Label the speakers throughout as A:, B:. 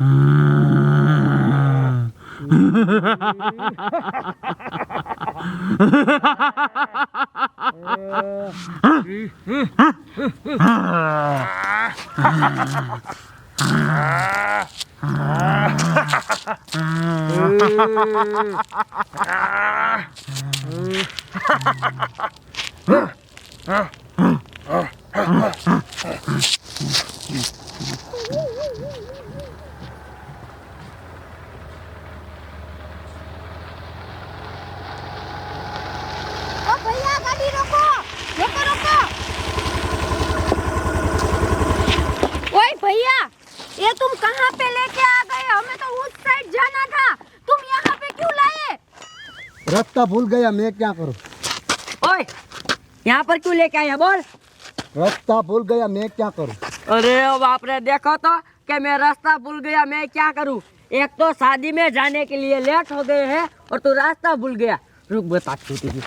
A: ओ भैया गाड़ी रोको रोको रोको। ओए भैया ये तुम कहाँ पे लेके आ गए? हमें तो उस साइड जाना था, तुम यहाँ पे क्यों लाए?
B: रास्ता भूल गया, मैं क्या करूं?
C: ओए यहाँ पर क्यों लेके आया बोल?
B: रास्ता भूल गया, मैं क्या करूं?
C: अरे बाप रे, देखो तो कि मैं रास्ता भूल गया, मैं क्या करूं? एक तो शादी में जाने के लिए लेट हो गए हैं और तू रास्ता भूल गया। रुक बताती हूँ।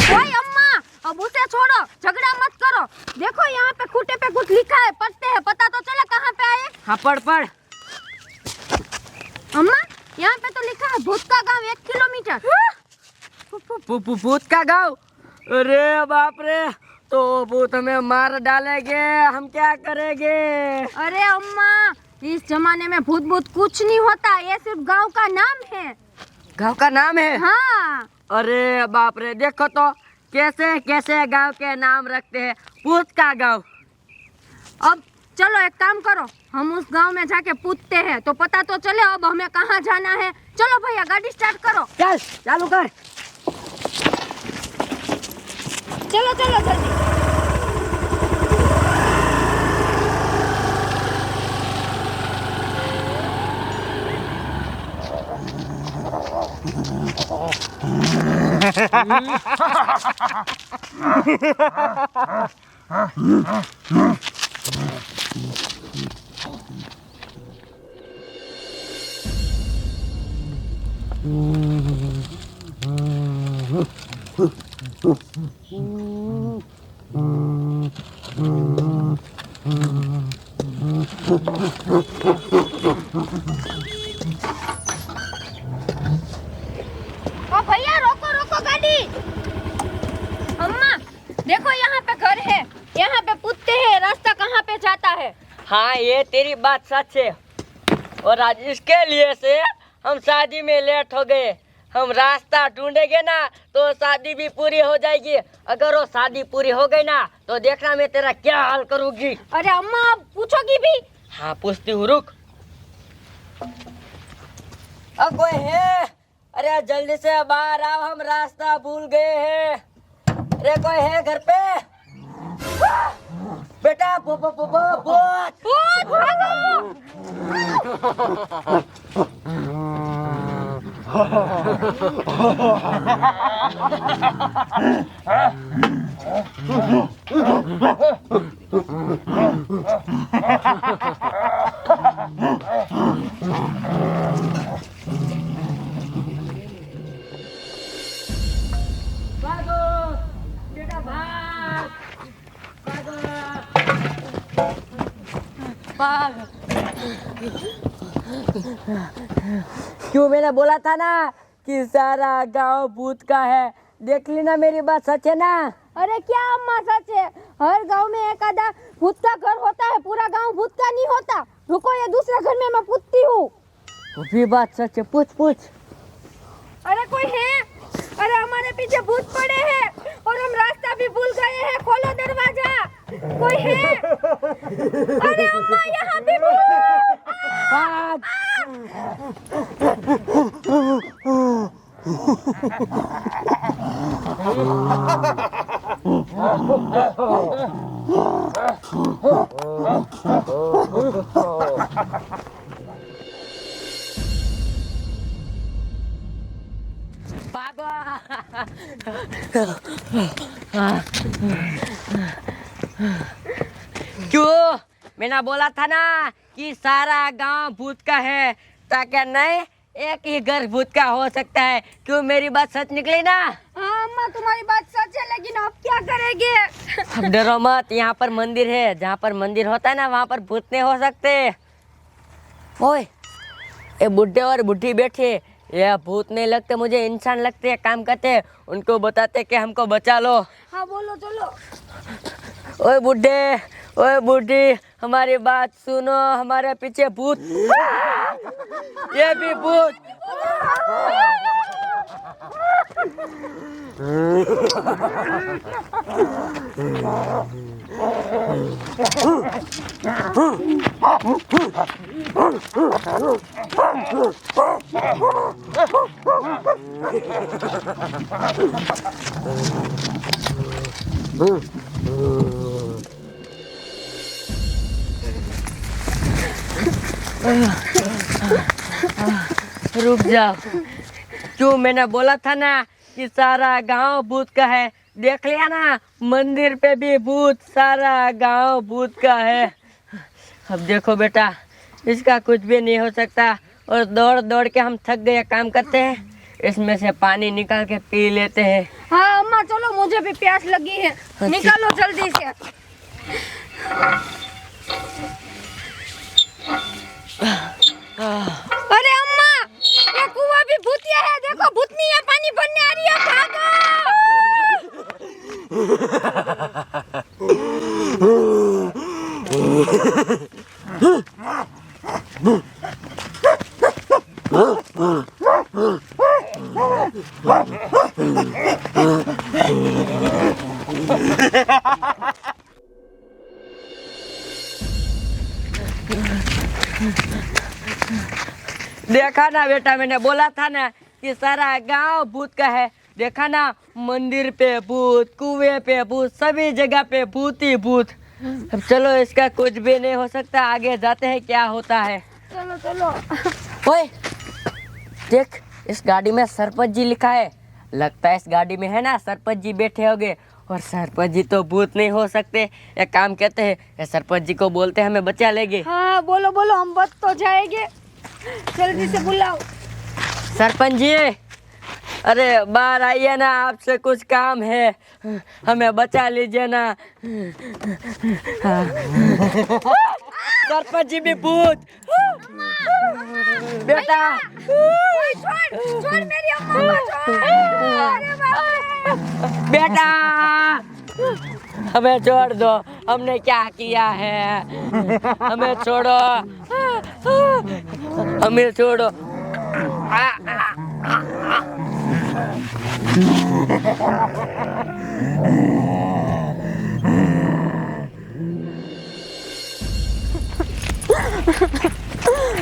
A: ओए अम्मा अब उसे छोड़ो, झगड़ा मत करो। देखो यहाँ पे खूटे पे कुछ लिखा है, पढ़ते हैं, पता तो चला कहाँ पे आए।
C: हाँ पढ़ पढ़।
A: अम्मा यहाँ पे तो लिखा है भूत का गांव 1 किलोमीटर।
C: भूत का गाँव? अरे बाप रे, तो भूत हमें मार डालेंगे, हम क्या करेंगे?
A: अरे अम्मा इस जमाने में भूत भूत कुछ नहीं होता, ये सिर्फ गांव का नाम है।
C: गाँव का नाम है?
A: हाँ।
C: अरे बाप रे, देखो तो कैसे कैसे गांव के नाम रखते हैं। भूत का गांव।
A: अब चलो एक काम करो, हम उस गांव में जाके पूछते हैं तो पता तो चले अब हमें कहाँ जाना है। चलो भैया गाड़ी स्टार्ट करो।
C: चल चालू कर।
A: चलो चलो जल्दी। ओ भैया रोको रोको गाड़ी। अम्मा देखो यहाँ पे घर है, यहाँ पे पूछते हैं रास्ता कहाँ पे जाता है।
C: हाँ ये तेरी बात सच है, और आज इसके लिए से हम शादी में लेट हो गए। हम रास्ता ढूंढेंगे ना तो शादी भी पूरी हो जाएगी। अगर वो शादी पूरी हो गई ना तो देखना मैं तेरा क्या हाल करूंगी।
A: अरे अम्मा आप पूछोगी भी?
C: हाँ पूछती हूँ, रुक। अब कोई है? अरे जल्दी से बाहर आओ, हम रास्ता भूल गए हैं। अरे कोई है घर पे? बेटा भूत।
A: भूत भागो।
C: भागो बेटा, भाग भाग। क्यों मैंने बोला था ना कि सारा गांव भूत का है। देख ली ना, मेरी बात सच है ना?
A: अरे क्या अम्मा सच है, हर गांव में एक आधा भूत का घर होता है, पूरा गांव भूत का नहीं होता। रुको ये दूसरे घर में मैं पूछती हूँ।
C: वो भी बात सच है, पूछ पूछ।
A: अरे कोई है? अरे हमारे पीछे भूत पड़े हैं और हम रास्ता भी भूल गए हैं, खोलो दरवाजा। कोई है? अरे अम्मा यहाँ भी भूत।
C: भाग। क्यों मैंने बोला था ना कि सारा गांव भूत का है, ताकि नहीं एक ही घर भूत का हो सकता है। क्यों मेरी बात सच निकली ना?
A: हाँ अम्मा तुम्हारी बात सच है, लेकिन अब क्या करेंगे?
C: अब डरो मत, यहाँ पर मंदिर है, जहाँ पर मंदिर होता है ना वहाँ पर भूत नहीं हो सकते। ओए, ये बुढ़े और बुढ़ी बैठे, ये भूत नहीं लगते मुझे, इंसान लगते हैं, काम करते हैं। उनको बताते कि हमको बचा लो।
A: हाँ बोलो, चलो।
C: ओए बुढ़े, ओए बूढ़ी, हमारी बात सुनो, हमारे पीछे भूत। ये भी भूत। रुक जाओ, क्यों मैंने बोला था ना कि सारा गांव भूत का है। देख लिया ना, मंदिर पे भी भूत, सारा गांव भूत का है। अब देखो बेटा, इसका कुछ भी नहीं हो सकता। और दौड़ दौड़ के हम थक गए, काम करते हैं, इसमें से पानी निकाल के पी लेते हैं।
A: हाँ अम्मा चलो, मुझे भी प्यास लगी है, निकालो जल्दी से। अरे अम्मा, ये कुआं भी भूतिया है, देखो भूतनी है, पानी भरने आ रही है, भागो।
C: देखा ना बेटा, मैंने बोला था ना कि सारा गांव भूत का है। देखा ना, मंदिर पे भूत, कुएं पे भूत, सभी जगह पे भूत ही भूत। अब चलो, इसका कुछ भी नहीं हो सकता, आगे जाते हैं क्या होता है।
A: चलो चलो।
C: ओए देख, इस गाड़ी में सरपंच जी लिखा है। लगता है इस गाड़ी में है ना सरपंच जी बैठे होंगे। और सरपंच जी तो भूत नहीं हो सकते। एक काम कहते हैं, ये सरपंच जी को बोलते हैं, हमें बचा लेंगे।
A: हाँ बोलो बोलो, हम बच तो जाएंगे, जल्दी से बुलाओ।
C: सरपंच जी, अरे बाहर आइए ना, आपसे कुछ काम है, हमें बचा लीजिए ना। सरपंच जी भी भूत। बेटा
A: छोड़ छोड़ मेरी अम्मा को, छोड़। अरे बाप रे।
C: बेटा, हमें छोड़ दो, हमने क्या किया है, हमें छोड़ो, हमें छोड़ो।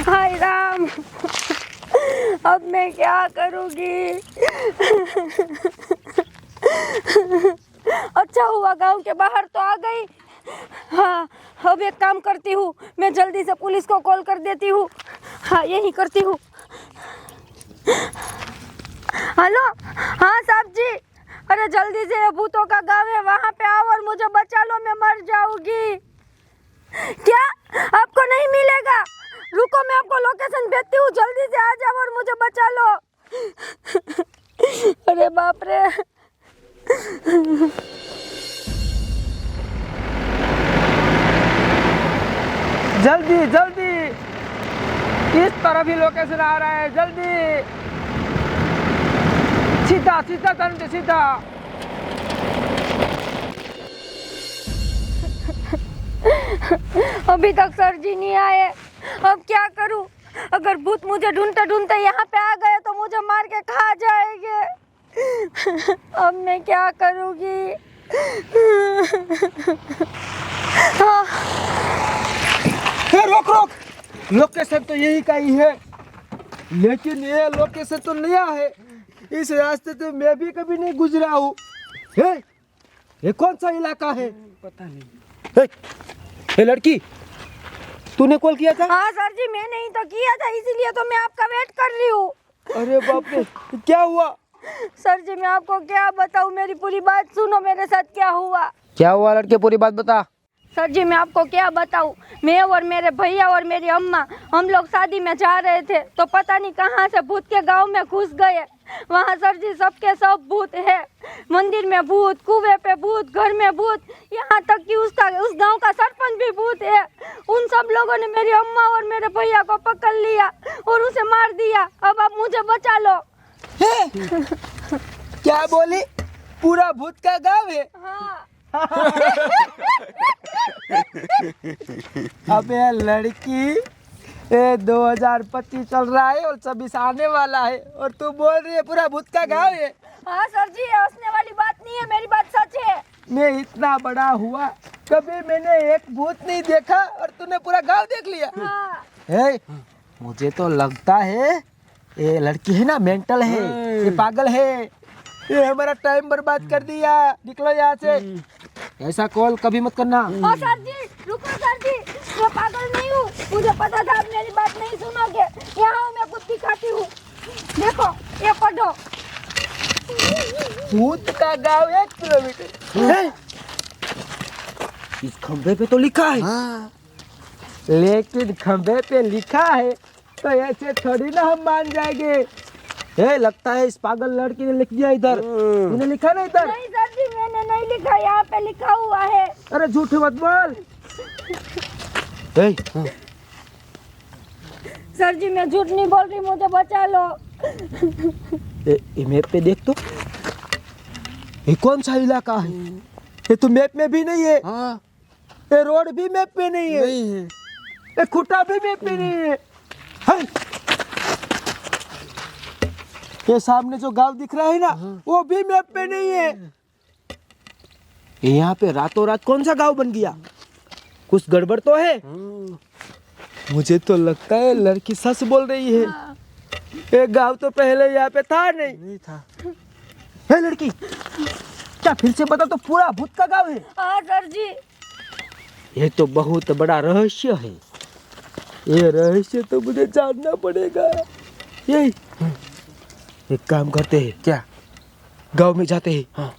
A: हाय राम, अब मैं क्या करूँगी? अच्छा हुआ गांव के बाहर तो आ गई। हाँ, अब एक काम करती हूँ, मैं जल्दी से पुलिस को कॉल कर देती हूँ। हाँ यही करती हूँ। हेलो, हाँ साहब जी, अरे जल्दी से ये भूतों का गांव है, वहाँ पे आओ और मुझे बचा लो, मैं मर जाऊंगी। क्या आपको नहीं मिलेगा? रुको, मैं आपको लोकेशन भेजती हूँ, जल्दी से आ जाओ और मुझे बचा लो। अरे बाप रे।
D: जल्दी जल्दी, इस तरफ ही लोकेशन आ रहा है, जल्दी सीधा सीधा तंत्र सीधा।
A: अभी तक सर जी नहीं आए, अब क्या करूं? अगर भूत मुझे ढूंढते ढूंढते यहाँ पे आ गए तो मुझे मार के खा जाएंगे। अब मैं क्या करूंगी? हाँ।
D: रोक रोक, लोकेशन तो यही का ही है, लेकिन ये लोकेशन तो नया है, इस रास्ते से मैं भी कभी नहीं गुजरा हूँ। ये कौन सा इलाका है? पता नहीं। हे लड़की, तूने कॉल किया था?
A: हाँ सर जी, मैंने ही तो किया था, इसीलिए तो मैं आपका वेट कर रही हूँ।
D: अरे बाप रे, क्या हुआ?
A: सर जी मैं आपको क्या बताऊँ, मेरी पूरी बात सुनो, मेरे साथ क्या हुआ।
D: क्या हुआ लड़के, पूरी बात बता।
A: सर जी मैं आपको क्या बताऊं, मैं और मेरे भैया और मेरी अम्मा हम लोग शादी में जा रहे थे तो पता नहीं कहां से भूत के गांव में घुस गए। वहां सर जी सबके सब भूत है, मंदिर में भूत, कुएं पे भूत, घर में भूत, यहाँ तक कि उस गांव का सरपंच भी भूत है। उन सब लोगों ने मेरी अम्मा और मेरे भैया को पकड़ लिया और उसे मार दिया। अब आप मुझे बचा लो।
D: क्या बोली? पूरा भूत का गांव है?
A: हाँ।
D: अबे लड़की, ये 2025 चल रहा है और 26 आने वाला है और तू बोल रही है पूरा भूत का गांव है?
A: हाँ सर जी, ये हंसने वाली बात नहीं है, मेरी बात सच है।
D: मैं इतना बड़ा हुआ कभी मैंने एक भूत नहीं देखा और तूने पूरा गांव देख लिया।
A: हाँ।
D: हे, मुझे तो लगता है ये लड़की है ना, मेंटल है, ये पागल है, ये हमारा टाइम बर्बाद कर दिया। निकलो यहाँ से, ऐसा कॉल कभी मत करना।
A: हाँ सर जी, रुको सर जी, मैं पागल नहीं हूँ, मुझे पता था आप मेरी बात नहीं सुनोगे। यहाँ मैं कुछ दिखाती हूँ, देखो ये पढ़ो।
D: भूत का गांव 1 किलोमीटर। इस खंबे पे तो लिखा है।
B: हाँ।
D: लेकिन खंबे पे लिखा है तो ऐसे थोड़ी ना हम मान जाएंगे। ए, लगता है इस पागल लड़की ने लिख दिया इधर। तूने लिखा ना इधर?
A: नहीं सर जी, मैंने नहीं लिखा, यहाँ पे लिखा हुआ है।
D: अरे झूठ मत बोल। ए,
A: सर जी मैं झूठ नहीं बोल रही, मुझे बचा लो।
D: ये मैप पे देख तो, ये कौन सा इलाका है? ये तो मैप में भी नहीं है।
B: हाँ।
D: ये रोड भी मैप पे नहीं है।
B: नहीं है।
D: ये खुटा भी मैप पे नहीं है। है? ये सामने जो गांव दिख रहा है ना, वो भी मैप पे नहीं है। ये यहाँ पे रातों रात कौन सा गांव बन गया? कुछ गड़बड़ तो है। मुझे तो लगता है लड़की सच बोल रही है। ये गांव तो पहले यहाँ पे था नहीं।
B: नहीं था।
D: है लड़की, क्या फिर से बता तो पूरा भूत का गांव है?
A: हाँ सर जी।
D: ये तो बहुत बड़ा रहस्य है। ये रहस्य तो मुझे जानना पड़ेगा। यही एक काम करते हैं,
B: क्या?
D: गांव में जाते हैं।
B: हाँ।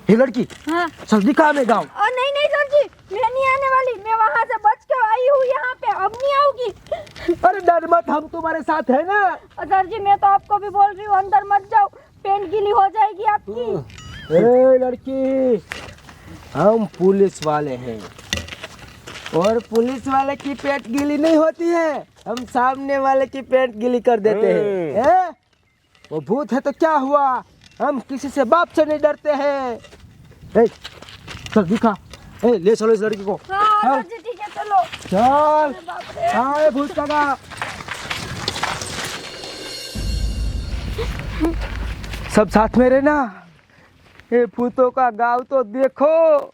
D: ये लड़की,
A: हाँ।
D: चल दिखा हमें गांव।
A: नहीं नहीं सर जी, मैं नहीं आने वाली, मैं वहाँ से बच के आई हूँ यहाँ पे, अब नहीं आऊंगी।
D: अरे डर मत, हम तुम्हारे साथ है ना।
A: सर जी मैं तो आपको भी बोल रही हूँ, अंदर मत जाओ, पेंट गीली हो जाएगी आपकी।
D: ए लड़की, हम पुलिस वाले हैं और पुलिस वाले की पेट गीली नहीं होती है, हम सामने वाले की पेट गीली कर देते हैं। वो भूत है तो क्या हुआ, हम किसी से बाप से नहीं डरते हैं। ए, चल दिखा। ए, ले चलो इस लड़की को।
A: हाँ सर जी ठीक है, चलो।
D: चल।
A: बाप रे।
D: हाँ, ये भूत का गाँव। सब साथ में रहना। ये भूतों का गांव तो देखो,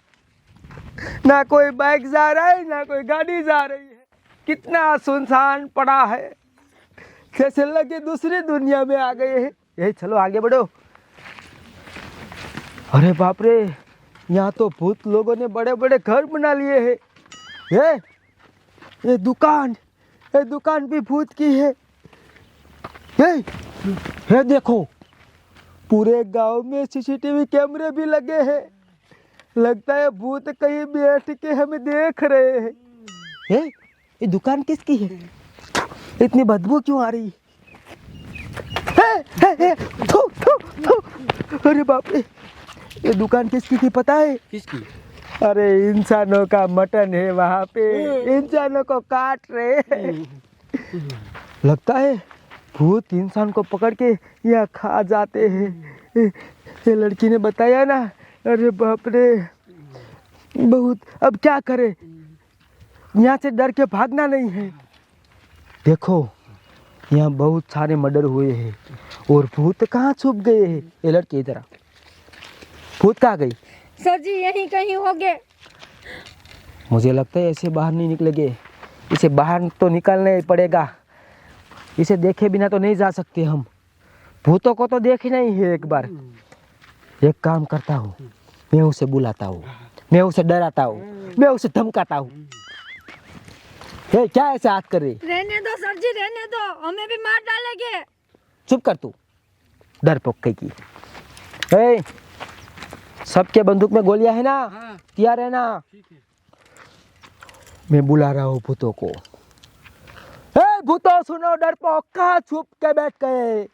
D: ना कोई बाइक जा रहा है ना कोई गाड़ी जा रही है, कितना सुनसान पड़ा है, जैसे लगे दूसरी दुनिया में आ गए हैं। यही चलो आगे बढ़ो। अरे बाप रे, यहाँ तो भूत लोगों ने बड़े बड़े घर बना लिए हैं। ये दुकान भी भूत की है। ये देखो, पूरे गांव में सीसीटीवी कैमरे भी लगे हैं। लगता है भूत कहीं बैठ के हमें देख रहे हैं। ये दुकान किसकी है? इतनी बदबू क्यों आ रही है? थू, थू, थू। अरे बाप रे, ये दुकान किसकी थी पता है?
B: किसकी?
D: अरे इंसानों का मटन है वहाँ पे, इंसानों को काट रहे हैं। लगता है भूत इंसान को पकड़ के यहाँ खा जाते हैं। ये लड़की ने बताया ना। अरे बाप रे, बहुत। अब क्या करे, यहाँ से डर के भागना नहीं है। देखो यहाँ बहुत सारे मर्डर हुए हैं और भूत कहाँ छुप गए हैं। ये लड़की इधर आ, भूत कहाँ गई?
A: सर जी यहीं कहीं हो गए।
D: मुझे लगता है ऐसे बाहर नहीं निकलेंगे, इसे बाहर तो निकालना ही पड़ेगा। इसे देखे बिना तो नहीं जा सकते हम, भूतों को तो देखना ही है एक बार। एक काम करता हूँ, मैं उसे बुलाता हूँ, मैं उसे डराता हूँ, मैं उसे धमकाता हूँ। क्या ऐसे हाथ कर रही?
A: रहने दो सर जी, रहने दो, हमें भी मार डालेंगे।
D: चुप कर तू, डरपोक की। सबके बंदूक में गोलियां है ना? तैयार है ना? मैं बुला रहा हूँ भूतों को। हे भूतों सुनो, डरपोक कहाँ छुप के बैठ गए?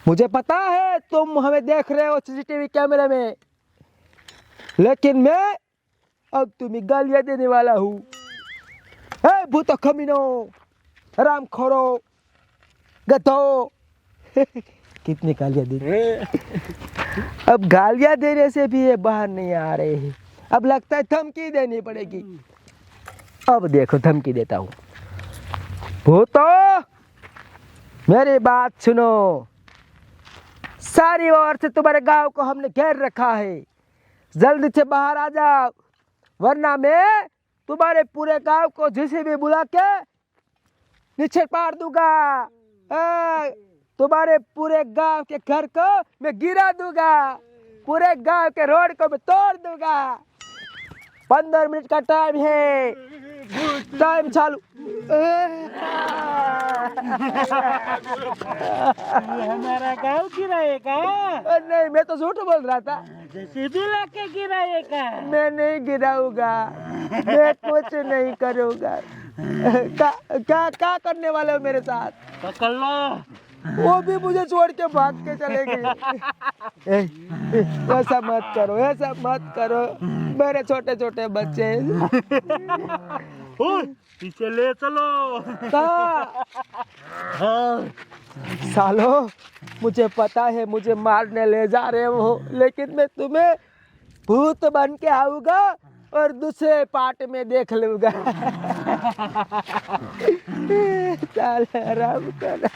D: मुझे पता है तुम हमें देख रहे हो सीसीटीवी कैमरे में, लेकिन मैं अब तुम्हें गालियां देने वाला हूँ। हे भूतों कमीनो, हरामखोरो, गधो। कितनी गालियां दी। अब गालियां देने से भी ये बाहर नहीं आ रहे हैं। अब लगता है धमकी देनी पड़ेगी। अब देखो धमकी देता हूँ। भूतों मेरी बात सुनो, सारी ओर से तुम्हारे गांव को हमने घेर रखा है। जल्दी से बाहर आ जाओ, वरना मैं तुम्हारे पूरे गांव को जिसे भी बुला के नीचे पार दूंगा। तुम्हारे पूरे गांव के घर को मैं गिरा दूंगा, पूरे गांव के रोड को मैं तोड़ दूंगा। 15 मिनट का टाइम है, टाइम चालू।
E: हमारा गांव गिराएगा?
D: नहीं, मैं तो झूठ बोल रहा था।
E: सीधी लाके गिराएगा?
D: मैं नहीं गिराऊंगा, मैं कुछ नहीं करूंगा। क्या करने वाले हो मेरे साथ?
E: पकड़ लो।
D: वो भी मुझे छोड़ के भाग के चले गए। ऐसा मत करो, ऐसा मत करो, मेरे छोटे छोटे बच्चे।
E: पीछे ले चलो।
D: सालो, मुझे पता है मुझे मारने ले जा रहे हो, लेकिन मैं तुम्हें भूत बन के आऊंगा और दूसरे पार्ट में देख लूंगा। साले आराम कर।